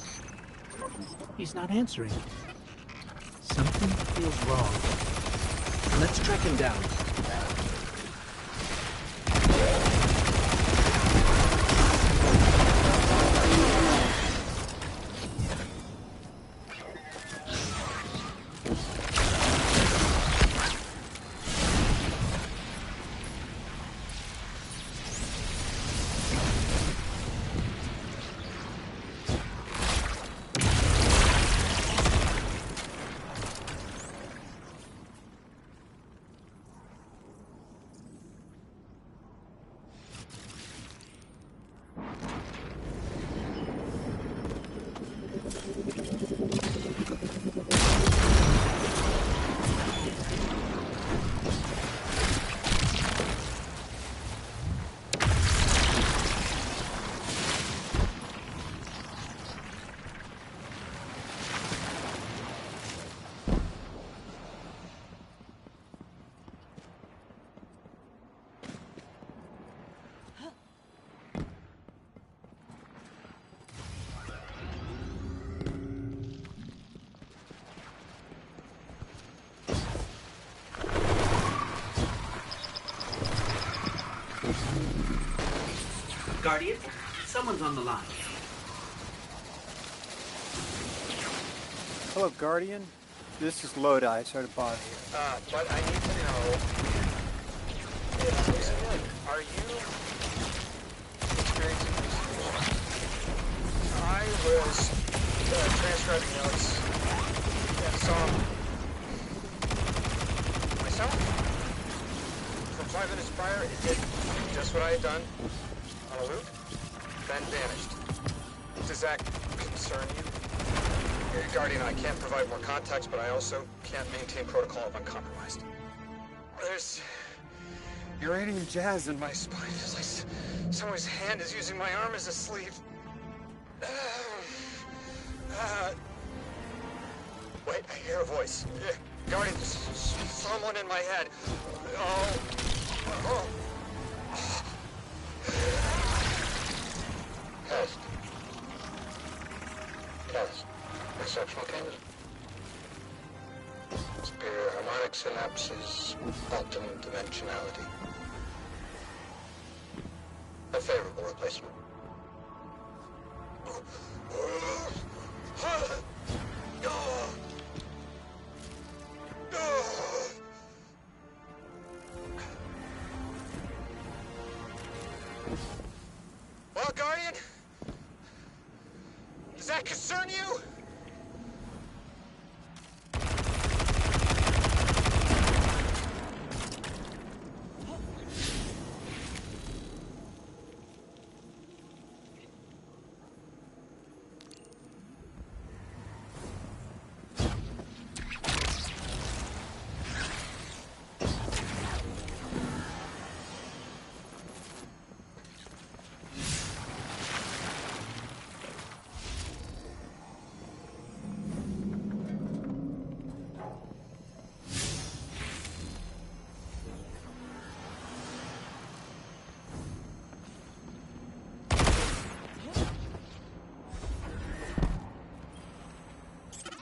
He's not answering. Something feels wrong. Let's track him down. Guardian, someone's on the line. Hello, Guardian. This is Lodi. Sorry to bother you. But I need to know are you experiencing these? I was transcribing notes and saw myself. From 5 minutes prior, it did just what I had done on a loop, then vanished. Does that concern you? Guardian, I can't provide more context, but I also can't maintain protocol if I'm compromised. There's uranium jazz in my spine. It's like someone's hand is using my arm as a sleeve. Wait, I hear a voice. Guardian, someone in my head. Oh. Test. Exceptional candidate. Superior harmonic synapses, optimum dimensionality. A favorable replacement. Well, Guardian? Does that concern you?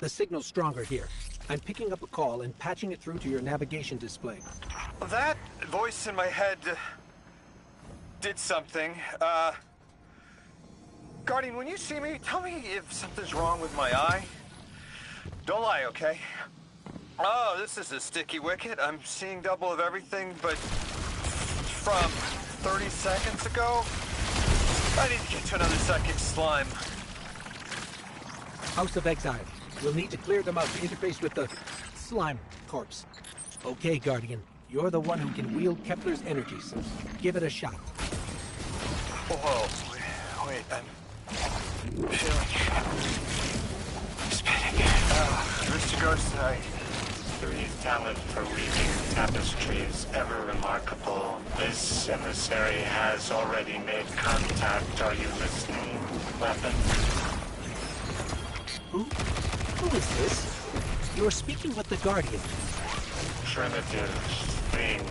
The signal's stronger here. I'm picking up a call and patching it through to your navigation display. That voice in my head did something. Guardian, when you see me, tell me if something's wrong with my eye. Don't lie, okay? Oh, this is a sticky wicket. I'm seeing double of everything, but from 30 seconds ago, I need to get to another psychic slime. House of Exile. We'll need to clear them out to interface with the slime corpse. Okay, Guardian. You're the one who can wield Kepler's energies. Give it a shot. Whoa, wait, I'm feeling spinning. Mr. Ghost, Three talent for weaving tapestry is ever remarkable. This emissary has already made contact. Are you listening, weapon? Who is this? You're speaking with the Guardian. Primitive thing.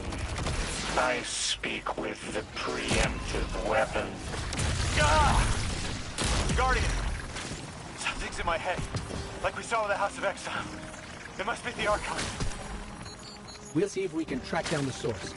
I speak with the preemptive weapon. Guardian! Something's in my head. Like we saw with the House of Exile. It must be the Archon. We'll see if we can track down the source.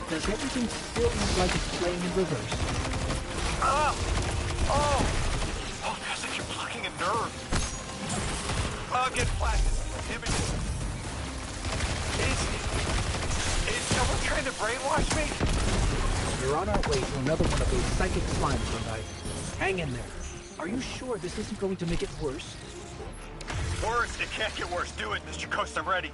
Does everything still look like it's playing in reverse? Oh, it's like you're plucking a nerve. I'll get flashes. Images. Is someone trying to brainwash me? We're on our way to another one of those psychic slimes, Lodi. Hang in there. Are you sure this isn't going to make it worse? Worse? It can't get worse. Do it, Mr. Coast. I'm ready.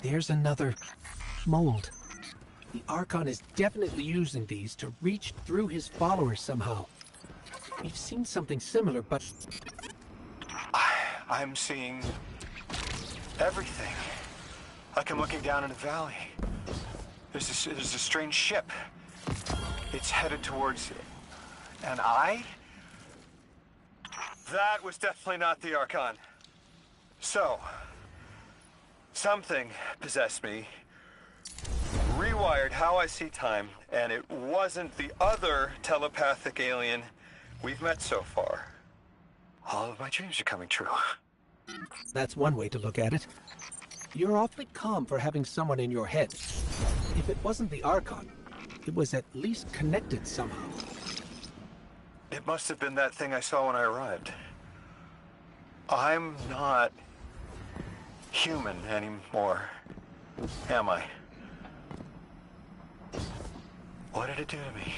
There's another mold. The Archon is definitely using these to reach through his followers somehow. We've seen something similar, but... I'm seeing everything. Like I'm looking down in a valley. There's a strange ship. It's headed towards an eye? That was definitely not the Archon. So, something possessed me, rewired how I see time, and it wasn't the other telepathic alien we've met so far. All of my dreams are coming true. That's one way to look at it. You're awfully calm for having someone in your head. If it wasn't the Archon, it was at least connected somehow. It must have been that thing I saw when I arrived. I'm not human anymore, am I? What did it do to me?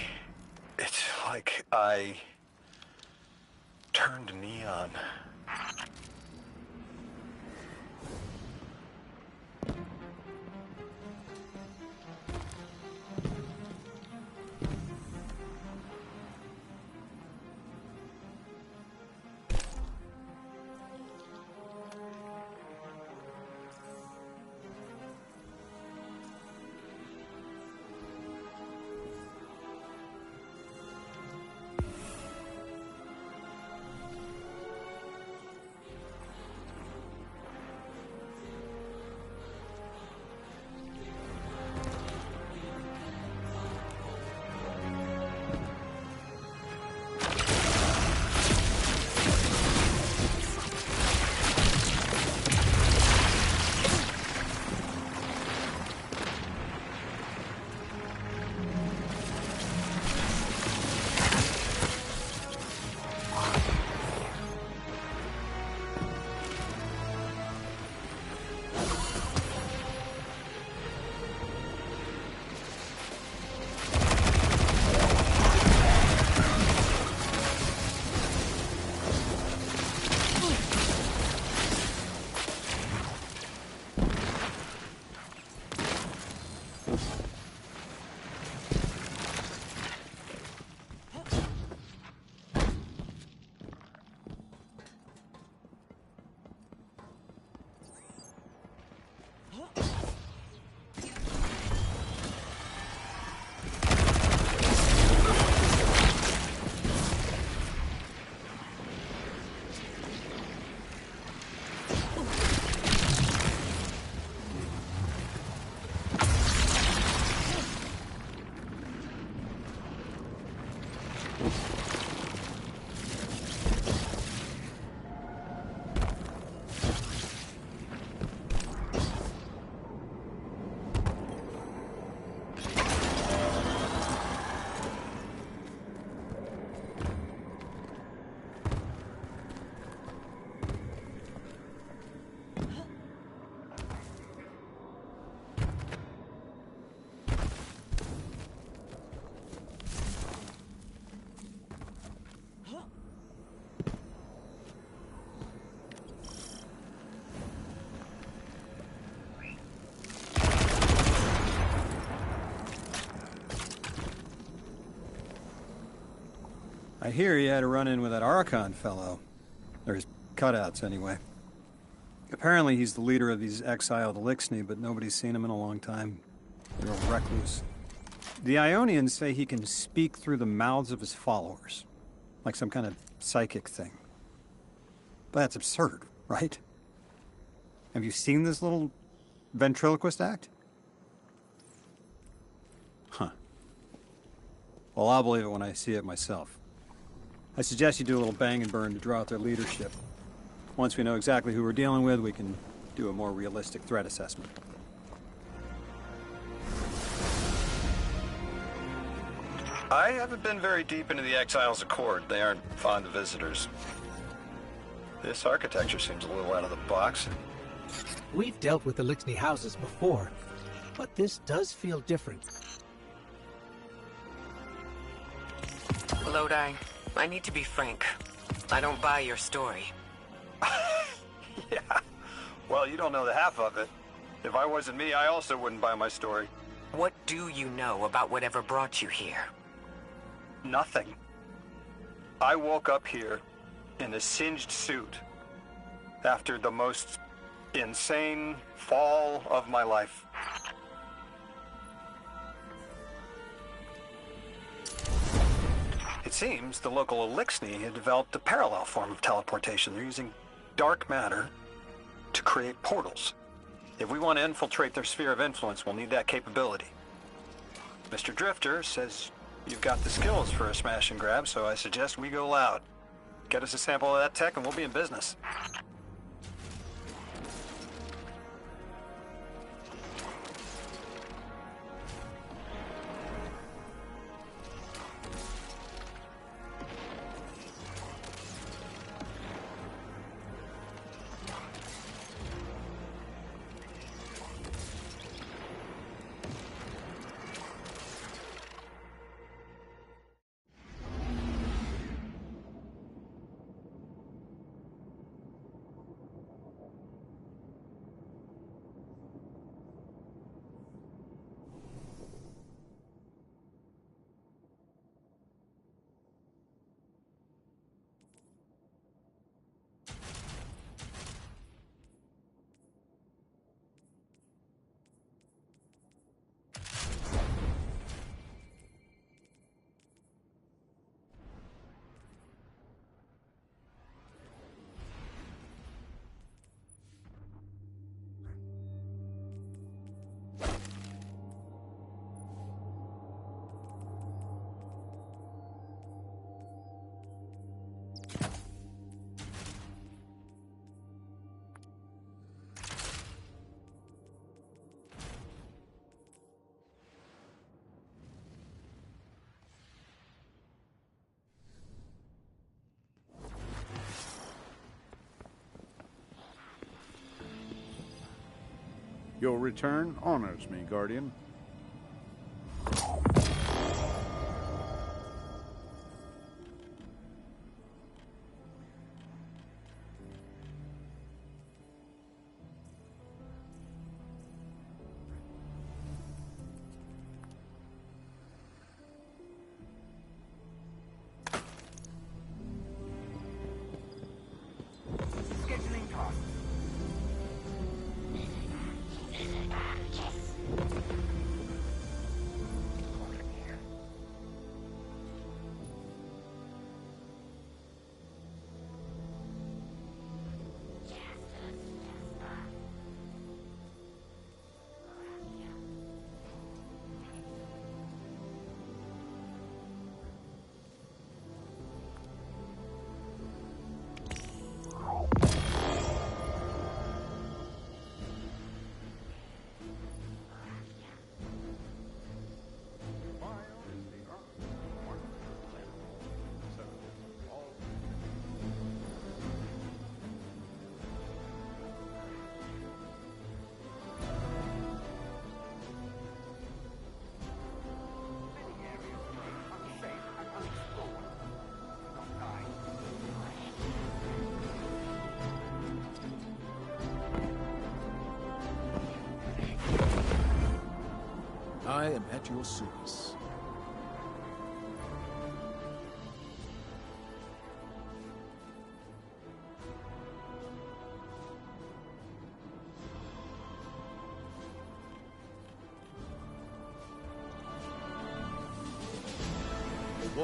It's like I turned neon. I hear you had a run-in with that Archon fellow. Or his cutouts, anyway. Apparently he's the leader of these exiled Eliksni, but nobody's seen him in a long time. They're a recluse. The Ionians say he can speak through the mouths of his followers. Like some kind of psychic thing. But that's absurd, right? Have you seen this little ventriloquist act? Huh. Well, I'll believe it when I see it myself. I suggest you do a little bang and burn to draw out their leadership. Once we know exactly who we're dealing with, we can do a more realistic threat assessment. I haven't been very deep into the Exiles Accord. They aren't fond of visitors. This architecture seems a little out of the box. We've dealt with the Eliksni houses before, but this does feel different. Lodi, I need to be frank. I don't buy your story. Yeah. Well, you don't know the half of it. If I wasn't me, I also wouldn't buy my story. What do you know about whatever brought you here? Nothing. I woke up here in a singed suit after the most insane fall of my life. It seems the local Eliksni had developed a parallel form of teleportation. They're using dark matter to create portals. If we want to infiltrate their sphere of influence, we'll need that capability. Mr. Drifter says you've got the skills for a smash and grab, so I suggest we go loud. Get us a sample of that tech and we'll be in business. Your return honors me, Guardian. I am at your service.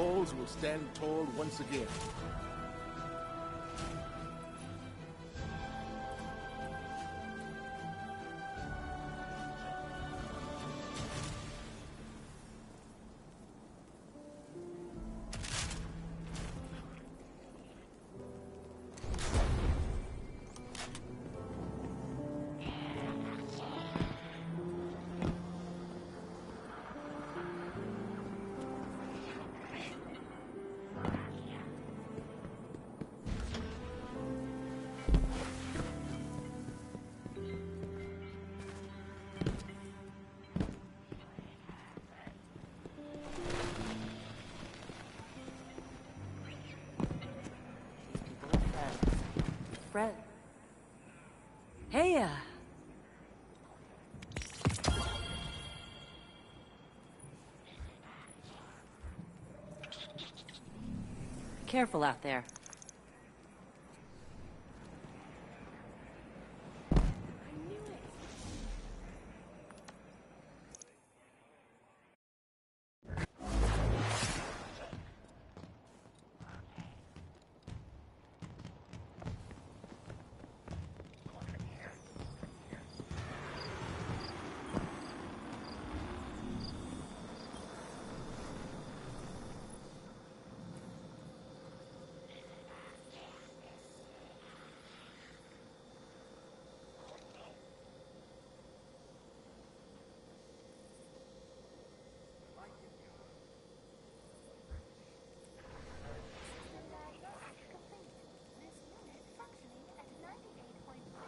walls will stand tall once again. Fred. Hey, careful out there.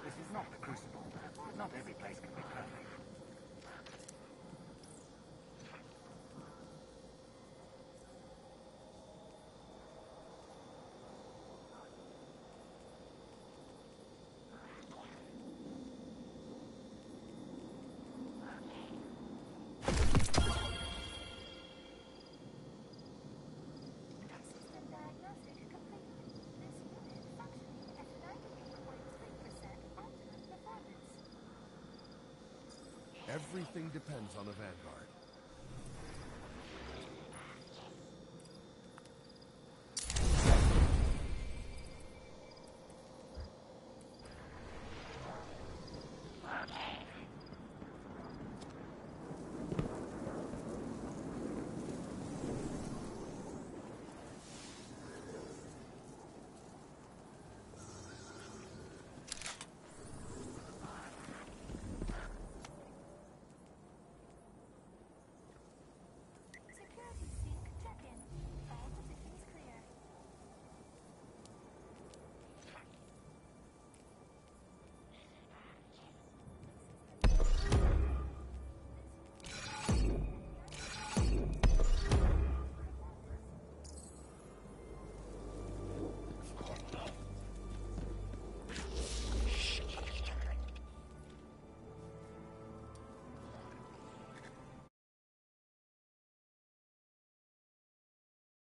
This is not the Crucible. Not every place can be perfect. Everything depends on the Vanguard.